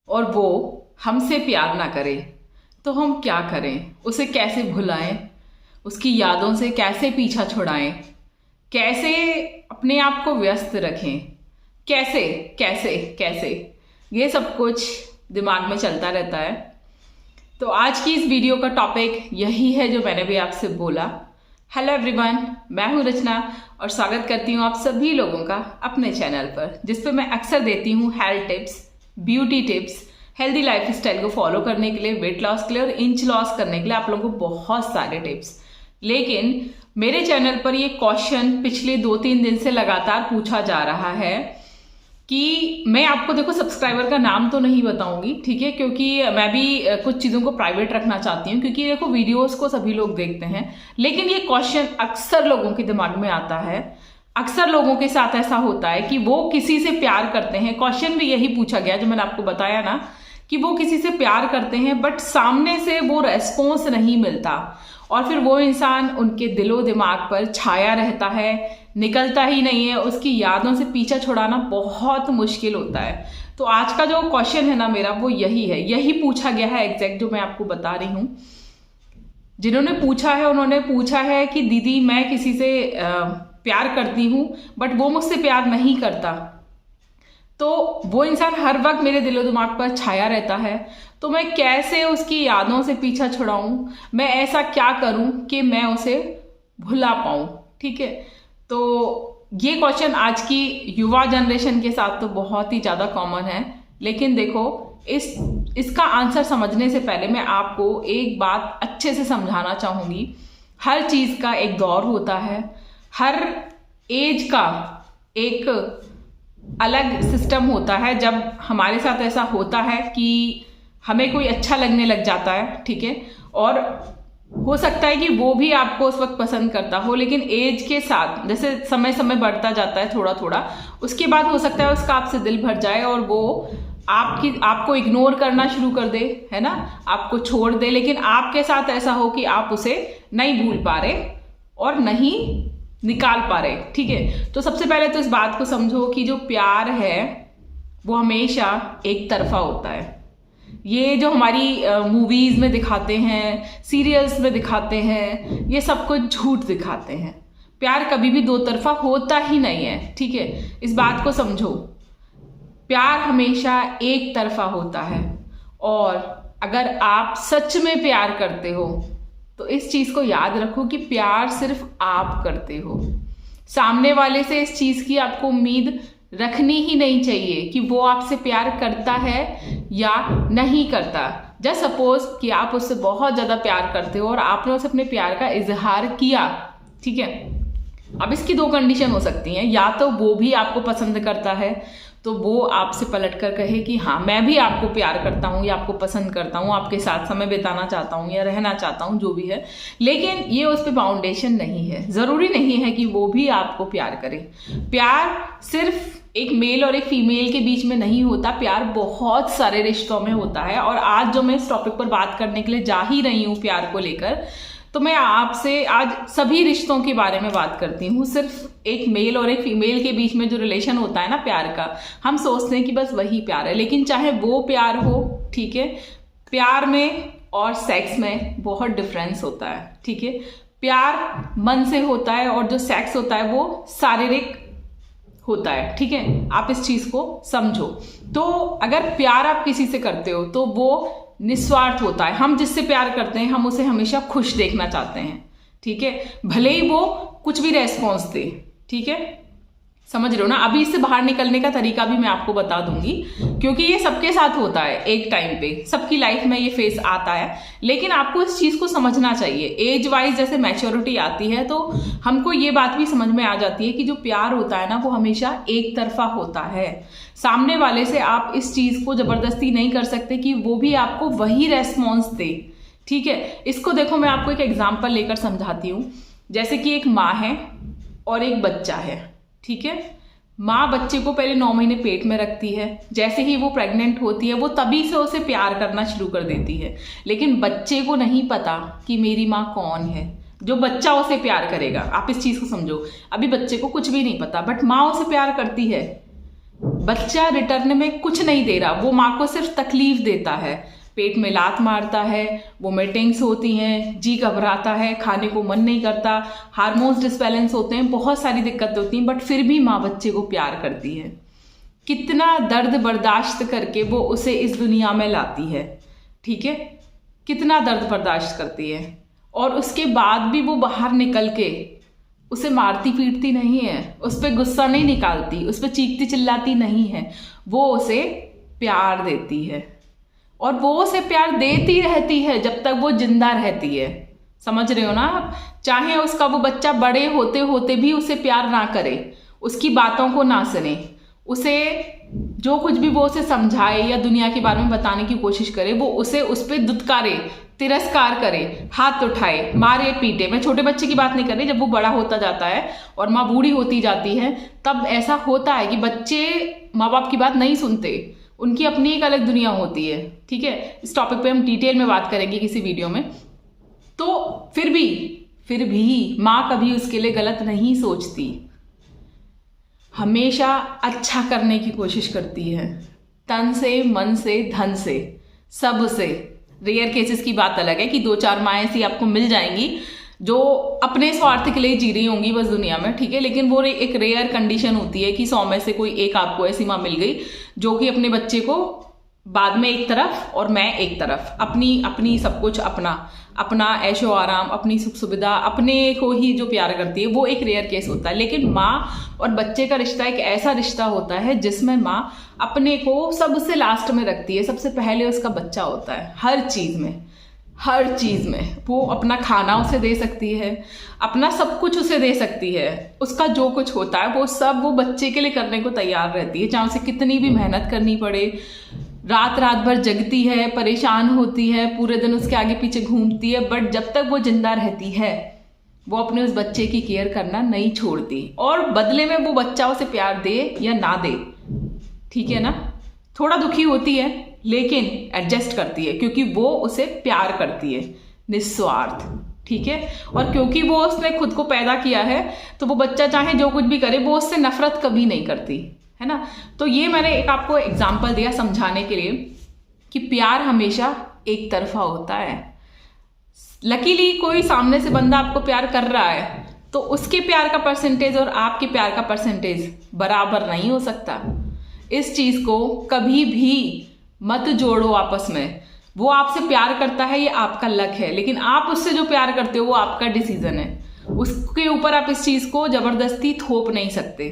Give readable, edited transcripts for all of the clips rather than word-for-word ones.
और वो हमसे प्यार ना करे तो हम क्या करें? उसे कैसे भुलाएं? उसकी यादों से कैसे पीछा छुड़ाएं? कैसे अपने आप को व्यस्त रखें? कैसे कैसे कैसे ये सब कुछ दिमाग में चलता रहता है। तो आज की इस वीडियो का टॉपिक यही है जो मैंने भी आपसे बोला। हेलो एवरीवन, मैं हूं रचना और स्वागत करती हूं आप सभी लोगों का अपने चैनल पर, जिस पे मैं अक्सर देती हूं health tips, beauty tips, healthy life style को फॉलो करने के लिए, वेट लॉस के लिए और इंच लॉस करने के लिए आप लोगों को बहुत सारे टिप्स। लेकिन मेरे चैनल पर ये क्वेश्चन पिछले 2-3 दिन से लगातार पूछा जा रहा है कि मैं आपको देखो सब्सक्राइबर का नाम तो नहीं बताऊंगी, ठीक है, क्योंकि मैं भी कुछ चीज़ों को प्राइवेट रखना चाहती हूँ, क्योंकि देखो वीडियोस को सभी लोग देखते हैं। लेकिन ये क्वेश्चन अक्सर लोगों के दिमाग में आता है, अक्सर लोगों के साथ ऐसा होता है कि वो किसी से प्यार करते हैं। क्वेश्चन भी यही पूछा गया जो मैंने आपको बताया ना, कि वो किसी से प्यार करते हैं बट सामने से वो रेस्पॉन्स नहीं मिलता और फिर वो इंसान उनके दिलो दिमाग पर छाया रहता है, निकलता ही नहीं है, उसकी यादों से पीछा छुड़ाना बहुत मुश्किल होता है। तो आज का जो क्वेश्चन है ना मेरा, वो यही है, यही पूछा गया है एग्जैक्ट जो मैं आपको बता रही हूँ। जिन्होंने पूछा है उन्होंने पूछा है कि दीदी मैं किसी से प्यार करती हूँ बट वो मुझसे प्यार नहीं करता, तो वो इंसान हर वक्त मेरे दिलो दिमाग पर छाया रहता है, तो मैं कैसे उसकी यादों से पीछा छुड़ाऊं? मैं ऐसा क्या करूं कि मैं उसे भुला पाऊं? ठीक है, तो ये क्वेश्चन आज की युवा जनरेशन के साथ तो बहुत ही ज़्यादा कॉमन है। लेकिन देखो, इसका आंसर समझने से पहले मैं आपको एक बात अच्छे से समझाना चाहूँगी। हर चीज़ का एक दौर होता है, हर एज का एक अलग सिस्टम होता है। जब हमारे साथ ऐसा होता है कि हमें कोई अच्छा लगने लग जाता है, ठीक है, और हो सकता है कि वो भी आपको उस वक्त पसंद करता हो, लेकिन एज के साथ जैसे समय समय बढ़ता जाता है थोड़ा थोड़ा, उसके बाद हो सकता है उसका आपसे दिल भर जाए और वो आपको इग्नोर करना शुरू कर दे, है ना, आपको छोड़ दे। लेकिन आपके साथ ऐसा हो कि आप उसे नहीं भूल पा रहे और नहीं निकाल पा रहे, ठीक है। तो सबसे पहले तो इस बात को समझो कि जो प्यार है वो हमेशा एक तरफा होता है। ये जो हमारी मूवीज में दिखाते हैं, सीरियल्स में दिखाते हैं, ये सब कुछ झूठ दिखाते हैं। प्यार कभी भी दो तरफा होता ही नहीं है, ठीक है, इस बात को समझो। प्यार हमेशा एक तरफा होता है और अगर आप सच में प्यार करते हो तो इस चीज को याद रखो कि प्यार सिर्फ आप करते हो। सामने वाले से इस चीज की आपको उम्मीद रखनी ही नहीं चाहिए कि वो आपसे प्यार करता है या नहीं करता। जस्ट सपोज कि आप उससे बहुत ज्यादा प्यार करते हो और आपने उसे अपने प्यार का इजहार किया, ठीक है। अब इसकी 2 कंडीशन हो सकती हैं, या तो वो भी आपको पसंद करता है तो वो आपसे पलट कर कहे कि हाँ मैं भी आपको प्यार करता हूँ या आपको पसंद करता हूँ, आपके साथ समय बिताना चाहता हूँ या रहना चाहता हूँ, जो भी है। लेकिन ये उस पर फाउंडेशन नहीं है, ज़रूरी नहीं है कि वो भी आपको प्यार करे। प्यार सिर्फ एक मेल और एक फीमेल के बीच में नहीं होता, प्यार बहुत सारे रिश्तों में होता है। और आज जो मैं इस टॉपिक पर बात करने के लिए जा ही रही हूँ प्यार को लेकर, तो मैं आपसे आज सभी रिश्तों के बारे में बात करती हूँ। सिर्फ एक मेल और एक फीमेल के बीच में जो रिलेशन होता है ना प्यार का, हम सोचते हैं कि बस वही प्यार है, लेकिन चाहे वो प्यार हो, ठीक है, प्यार में और सेक्स में बहुत डिफरेंस होता है, ठीक है। प्यार मन से होता है और जो सेक्स होता है वो शारीरिक होता है, ठीक है। आप इस चीज को समझो। तो अगर प्यार आप किसी से करते हो तो वो निस्वार्थ होता है। हम जिससे प्यार करते हैं हम उसे हमेशा खुश देखना चाहते हैं, ठीक है, भले ही वो कुछ भी रेस्पॉन्स दे, ठीक है, समझ रहे हो ना। अभी इससे बाहर निकलने का तरीका भी मैं आपको बता दूंगी, क्योंकि ये सबके साथ होता है एक टाइम पे, सबकी लाइफ में ये फेस आता है। लेकिन आपको इस चीज को समझना चाहिए। एज वाइज जैसे मैच्योरिटी आती है तो हमको ये बात भी समझ में आ जाती है कि जो प्यार होता है ना वो हमेशा एक तरफा होता है। सामने वाले से आप इस चीज को जबरदस्ती नहीं कर सकते कि वो भी आपको वही रेस्पॉन्स दे, ठीक है। इसको देखो, मैं आपको एक एग्जाम्पल लेकर समझाती हूँ। जैसे कि एक माँ है और एक बच्चा है, ठीक है। माँ बच्चे को पहले 9 महीने पेट में रखती है, जैसे ही वो प्रेग्नेंट होती है वो तभी से उसे प्यार करना शुरू कर देती है। लेकिन बच्चे को नहीं पता कि मेरी माँ कौन है, जो बच्चा उसे प्यार करेगा। आप इस चीज को समझो, अभी बच्चे को कुछ भी नहीं पता बट माँ उसे प्यार करती है, बच्चा रिटर्न में कुछ नहीं दे रहा, वो माँ को सिर्फ तकलीफ देता है, पेट में लात मारता है, वोमिटिंग्स होती हैं, जी घबराता है, खाने को मन नहीं करता, हार्मोन्स डिसबैलेंस होते हैं, बहुत सारी दिक्कतें होती हैं, बट फिर भी माँ बच्चे को प्यार करती है। कितना दर्द बर्दाश्त करके वो उसे इस दुनिया में लाती है, ठीक है, कितना दर्द बर्दाश्त करती है, और उसके बाद भी वो बाहर निकल के उसे मारती पीटती नहीं है, उस पर गुस्सा नहीं निकालती, उस पर चीखती चिल्लाती नहीं है, वो उसे प्यार देती है, और वो उसे प्यार देती रहती है जब तक वो जिंदा रहती है। समझ रहे हो ना आप? चाहे उसका वो बच्चा बड़े होते होते भी उसे प्यार ना करे, उसकी बातों को ना सुने, उसे जो कुछ भी वो उसे समझाए या दुनिया के बारे में बताने की कोशिश करे, वो उसे उस पर दुत्कारे, तिरस्कार करे, हाथ उठाए, मारे पीटे। मैं छोटे बच्चे की बात नहीं कर रही, जब वो बड़ा होता जाता है और माँ बूढ़ी होती जाती है तब ऐसा होता है कि बच्चे माँ बाप की बात नहीं सुनते, उनकी अपनी एक अलग दुनिया होती है, ठीक है। इस टॉपिक पे हम डिटेल में बात करेंगे किसी वीडियो में। तो फिर भी माँ कभी उसके लिए गलत नहीं सोचती, हमेशा अच्छा करने की कोशिश करती है, तन से, मन से, धन से, सब से। रेयर केसेस की बात अलग है कि 2-4 माँ ऐसी आपको मिल जाएंगी जो अपने स्वार्थ के लिए जी रही होंगी बस दुनिया में, ठीक है, लेकिन वो एक रेयर कंडीशन होती है कि 100 में से कोई एक आपको ऐसी माँ मिल गई जो कि अपने बच्चे को बाद में एक तरफ और मैं एक तरफ, अपनी सब कुछ, अपना ऐशो आराम, अपनी सुख सुविधा, अपने को ही जो प्यार करती है, वो एक रेयर केस होता है। लेकिन माँ और बच्चे का रिश्ता एक ऐसा रिश्ता होता है जिसमें माँ अपने को सबसे लास्ट में रखती है, सबसे पहले उसका बच्चा होता है। हर चीज़ में वो अपना खाना उसे दे सकती है, अपना सब कुछ उसे दे सकती है, उसका जो कुछ होता है वो सब वो बच्चे के लिए करने को तैयार रहती है, चाहे उसे कितनी भी मेहनत करनी पड़े, रात भर जगती है, परेशान होती है, पूरे दिन उसके आगे पीछे घूमती है, बट जब तक वो जिंदा रहती है वो अपने उस बच्चे की केयर करना नहीं छोड़ती, और बदले में वो बच्चा उसे प्यार दे या ना दे, ठीक है ना, थोड़ा दुखी होती है लेकिन एडजस्ट करती है, क्योंकि वो उसे प्यार करती है निस्वार्थ, ठीक है। और क्योंकि वो उसने खुद को पैदा किया है तो वो बच्चा चाहे जो कुछ भी करे वो उससे नफरत कभी नहीं करती, है ना। तो ये मैंने एक आपको एग्जाम्पल दिया समझाने के लिए कि प्यार हमेशा एक तरफा होता है। लकीली कोई सामने से बंदा आपको प्यार कर रहा है तो उसके प्यार का परसेंटेज और आपके प्यार का परसेंटेज बराबर नहीं हो सकता। इस चीज को कभी भी मत जोड़ो आपस में। वो आपसे प्यार करता है, ये आपका लक है, लेकिन आप उससे जो प्यार करते हो वो आपका डिसीजन है, उसके ऊपर आप इस चीज को जबरदस्ती थोप नहीं सकते,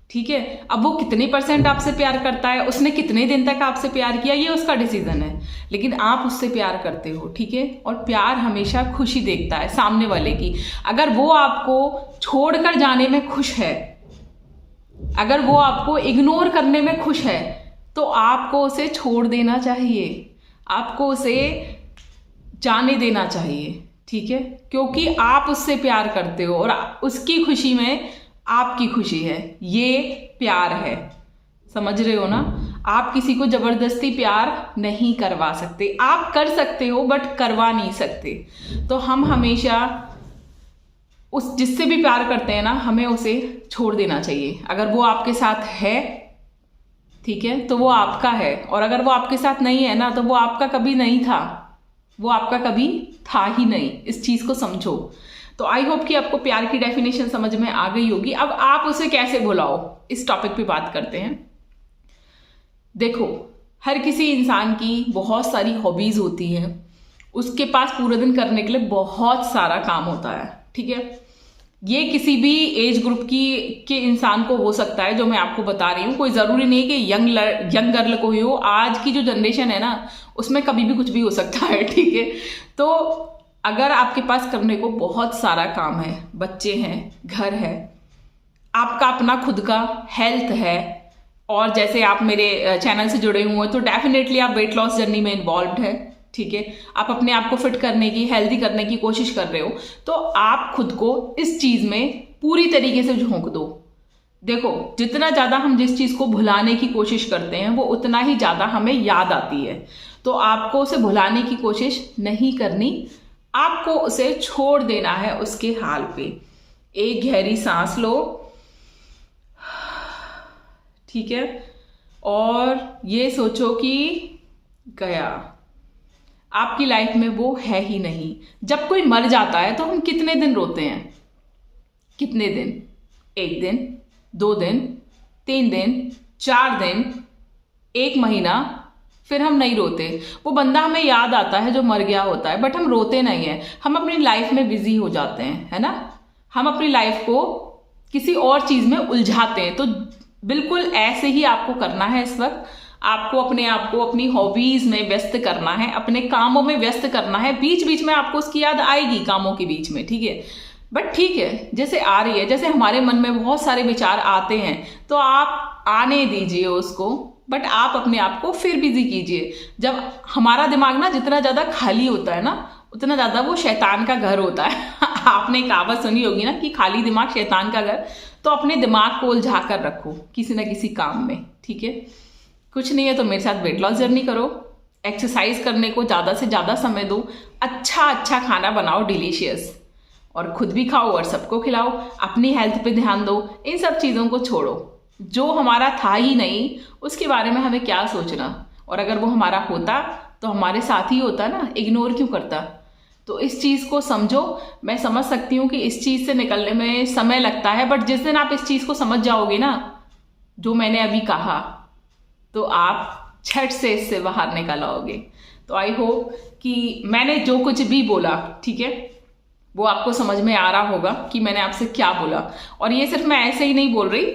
ठीक है। अब वो कितने % आपसे प्यार करता है, उसने कितने दिन तक आपसे प्यार किया, ये उसका डिसीजन है, लेकिन आप उससे प्यार करते हो, ठीक है। और प्यार हमेशा खुशी देखता है सामने वाले की। अगर वो आपको छोड़कर जाने में खुश है, अगर वो आपको इग्नोर करने में खुश है, तो आपको उसे छोड़ देना चाहिए, आपको उसे जाने देना चाहिए, ठीक है, क्योंकि आप उससे प्यार करते हो और उसकी खुशी में आपकी खुशी है, ये प्यार है। समझ रहे हो ना? आप किसी को जबरदस्ती प्यार नहीं करवा सकते, आप कर सकते हो बट करवा नहीं सकते। तो हम हमेशा उस जिससे भी प्यार करते हैं ना, हमें उसे छोड़ देना चाहिए। अगर वो आपके साथ है, ठीक है, तो वो आपका है, और अगर वो आपके साथ नहीं है ना, तो वो आपका कभी नहीं था, वो आपका कभी था ही नहीं। इस चीज को समझो। तो आई होप कि आपको प्यार की डेफिनेशन समझ में आ गई होगी। अब आप उसे कैसे भुलाओ, इस टॉपिक पे बात करते हैं। देखो, हर किसी इंसान की बहुत सारी हॉबीज होती हैं, उसके पास पूरे दिन करने के लिए बहुत सारा काम होता है, ठीक है। ये किसी भी एज ग्रुप के इंसान को हो सकता है, जो मैं आपको बता रही हूँ। कोई जरूरी नहीं कि यंग गर्ल को ही हो। आज की जो जनरेशन है ना, उसमें कभी भी कुछ भी हो सकता है, ठीक है। तो अगर आपके पास करने को बहुत सारा काम है, बच्चे हैं, घर है, आपका अपना खुद का हेल्थ है, और जैसे आप मेरे चैनल से जुड़े हुए हैं तो डेफिनेटली आप वेट लॉस जर्नी में इन्वॉल्व है, ठीक है। आप अपने आप को फिट करने की, हेल्दी करने की कोशिश कर रहे हो, तो आप खुद को इस चीज में पूरी तरीके से झोंक दो। देखो, जितना ज्यादा हम जिस चीज को भुलाने की कोशिश करते हैं वो उतना ही ज्यादा हमें याद आती है। तो आपको उसे भुलाने की कोशिश नहीं करनी, आपको उसे छोड़ देना है उसके हाल पे। एक गहरी सांस लो, ठीक है, और ये सोचो कि गया, आपकी लाइफ में वो है ही नहीं। जब कोई मर जाता है तो हम कितने दिन रोते हैं? कितने दिन? 1 दिन, 2 दिन, 3 दिन, 4 दिन, 1 महीना, फिर हम नहीं रोते। वो बंदा हमें याद आता है जो मर गया होता है, बट हम रोते नहीं हैं। हम अपनी लाइफ में बिजी हो जाते हैं, है ना। हम अपनी लाइफ को किसी और चीज में उलझाते हैं। तो बिल्कुल ऐसे ही आपको करना है। इस वक्त आपको अपने आप को अपनी हॉबीज में व्यस्त करना है, अपने कामों में व्यस्त करना है। बीच बीच में आपको उसकी याद आएगी, कामों के बीच में, ठीक है। बट ठीक है, जैसे आ रही है, जैसे हमारे मन में बहुत सारे विचार आते हैं तो आप आने दीजिए उसको, बट आप अपने आप को फिर बिजी कीजिए। जब हमारा दिमाग ना जितना ज्यादा खाली होता है ना, उतना ज्यादा वो शैतान का घर होता है। आपने कहावत सुनी होगी ना कि खाली दिमाग शैतान का घर। तो अपने दिमाग को उलझा कर रखो किसी ना किसी काम में, ठीक है। कुछ नहीं है तो मेरे साथ वेट लॉस जर्नी करो, एक्सरसाइज करने को ज्यादा से ज्यादा समय दो, अच्छा अच्छा खाना बनाओ डिलीशियस, और खुद भी खाओ और सबको खिलाओ, अपनी हेल्थ पे ध्यान दो। इन सब चीजों को छोड़ो, जो हमारा था ही नहीं उसके बारे में हमें क्या सोचना। और अगर वो हमारा होता तो हमारे साथ ही होता ना, इग्नोर क्यों करता। तो इस चीज को समझो। मैं समझ सकती हूँ कि इस चीज से निकलने में समय लगता है, बट जिस दिन आप इस चीज को समझ जाओगे ना, जो मैंने अभी कहा, तो आप झट से इससे बाहर निकल आओगे। तो आई होप कि मैंने जो कुछ भी बोला, ठीक है, वो आपको समझ में आ रहा होगा कि मैंने आपसे क्या बोला। और ये सिर्फ मैं ऐसे ही नहीं बोल रही,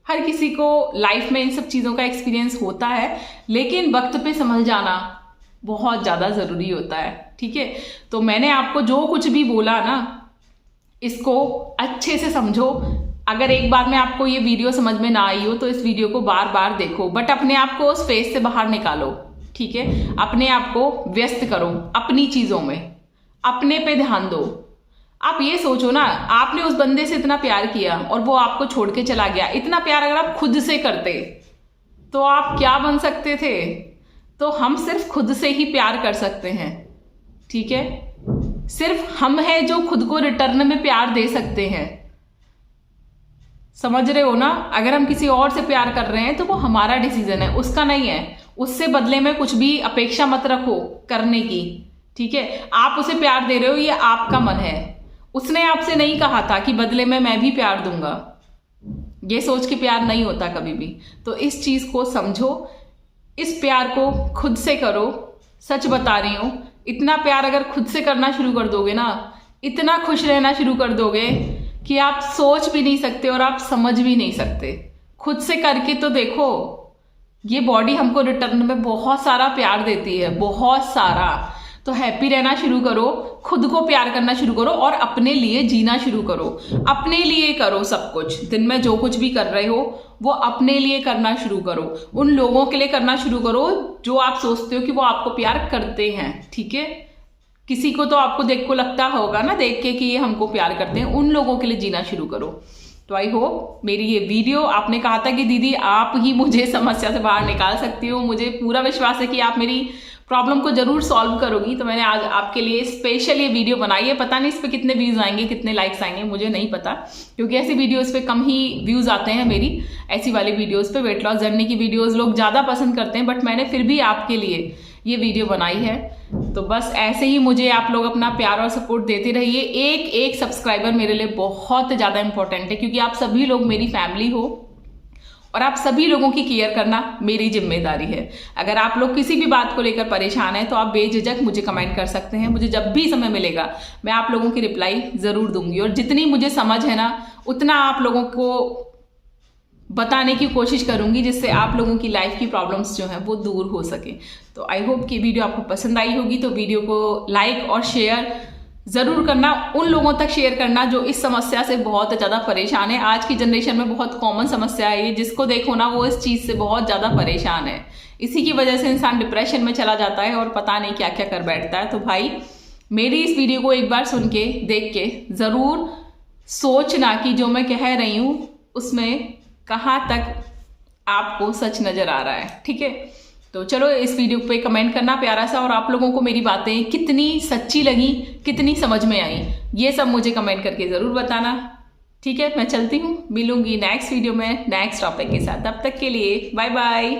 हर किसी को लाइफ में इन सब चीजों का एक्सपीरियंस होता है, लेकिन वक्त पे समझ जाना बहुत ज्यादा जरूरी होता है, ठीक है। तो मैंने आपको जो कुछ भी बोला ना, इसको अच्छे से समझो। अगर एक बार में आपको ये वीडियो समझ में ना आई हो तो इस वीडियो को बार बार देखो, बट अपने आप को उस फेज से बाहर निकालो, ठीक है। अपने आप को व्यस्त करो अपनी चीजों में, अपने पे ध्यान दो। आप ये सोचो ना, आपने उस बंदे से इतना प्यार किया और वो आपको छोड़ के चला गया। इतना प्यार अगर आप खुद से करते तो आप क्या बन सकते थे। तो हम सिर्फ खुद से ही प्यार कर सकते हैं, ठीक है। सिर्फ हम हैं जो खुद को रिटर्न में प्यार दे सकते हैं, समझ रहे हो ना। अगर हम किसी और से प्यार कर रहे हैं तो वो हमारा डिसीजन है, उसका नहीं है। उससे बदले में कुछ भी अपेक्षा मत रखो करने की, ठीक है। आप उसे प्यार दे रहे हो, ये आपका मन है। उसने आपसे नहीं कहा था कि बदले में मैं भी प्यार दूंगा। ये सोच के प्यार नहीं होता कभी भी। तो इस चीज को समझो, इस प्यार को खुद से करो। सच बता रही हूं, इतना प्यार अगर खुद से करना शुरू कर दोगे ना, इतना खुश रहना शुरू कर दोगे कि आप सोच भी नहीं सकते और आप समझ भी नहीं सकते। खुद से करके तो देखो, ये बॉडी हमको रिटर्न में बहुत सारा प्यार देती है, बहुत सारा। तो हैप्पी रहना शुरू करो, खुद को प्यार करना शुरू करो और अपने लिए जीना शुरू करो। अपने लिए करो सब कुछ। दिन में जो कुछ भी कर रहे हो वो अपने लिए करना शुरू करो। उन लोगों के लिए करना शुरू करो जो आप सोचते हो कि वो आपको प्यार करते हैं, ठीक है। किसी को तो आपको देख को लगता होगा ना, देख के कि ये हमको प्यार करते हैं, उन लोगों के लिए जीना शुरू करो। तो आई होप मेरी ये वीडियो, आपने कहा था कि दीदी आप ही मुझे समस्या से बाहर निकाल सकती हो, मुझे पूरा विश्वास है कि आप मेरी प्रॉब्लम को जरूर सॉल्व करोगी। तो मैंने आज आपके लिए स्पेशल ये वीडियो बनाई है। पता नहीं इस पे कितने व्यूज आएंगे, कितने लाइक्स आएंगे, मुझे नहीं पता, क्योंकि ऐसी वीडियोस पे कम ही व्यूज आते हैं मेरी। ऐसी वाली वीडियोस पे, वेट लॉस जर्नी की वीडियोस लोग ज्यादा पसंद करते हैं, बट मैंने फिर भी आपके लिए ये वीडियो बनाई है। तो बस ऐसे ही मुझे आप लोग अपना प्यार और सपोर्ट देते रहिए। एक एक सब्सक्राइबर मेरे लिए बहुत ज्यादा इंपॉर्टेंट है, क्योंकि आप सभी लोग मेरी फैमिली हो और आप सभी लोगों की केयर करना मेरी जिम्मेदारी है। अगर आप लोग किसी भी बात को लेकर परेशान हैं तो आप बेझिझक मुझे कमेंट कर सकते हैं। मुझे जब भी समय मिलेगा मैं आप लोगों की रिप्लाई जरूर दूंगी, और जितनी मुझे समझ है ना उतना आप लोगों को बताने की कोशिश करूंगी, जिससे आप लोगों की लाइफ की प्रॉब्लम्स जो हैं वो दूर हो सके। तो आई होप कि वीडियो आपको पसंद आई होगी। तो वीडियो को लाइक और शेयर जरूर करना, उन लोगों तक शेयर करना जो इस समस्या से बहुत ज्यादा परेशान है। आज की जनरेशन में बहुत कॉमन समस्या है ये, जिसको देखो ना वो इस चीज से बहुत ज्यादा परेशान है। इसी की वजह से इंसान डिप्रेशन में चला जाता है और पता नहीं क्या क्या कर बैठता है। तो भाई मेरी इस वीडियो को एक बार सुन के, देख के जरूर सोचना कि जो मैं कह रही हूं उसमें कहाँ तक आपको सच नजर आ रहा है, ठीक है। तो चलो इस वीडियो पे कमेंट करना प्यारा सा, और आप लोगों को मेरी बातें कितनी सच्ची लगी, कितनी समझ में आई, ये सब मुझे कमेंट करके जरूर बताना, ठीक है। मैं चलती हूँ, मिलूंगी नेक्स्ट वीडियो में नेक्स्ट टॉपिक के साथ। तब तक के लिए बाय बाय।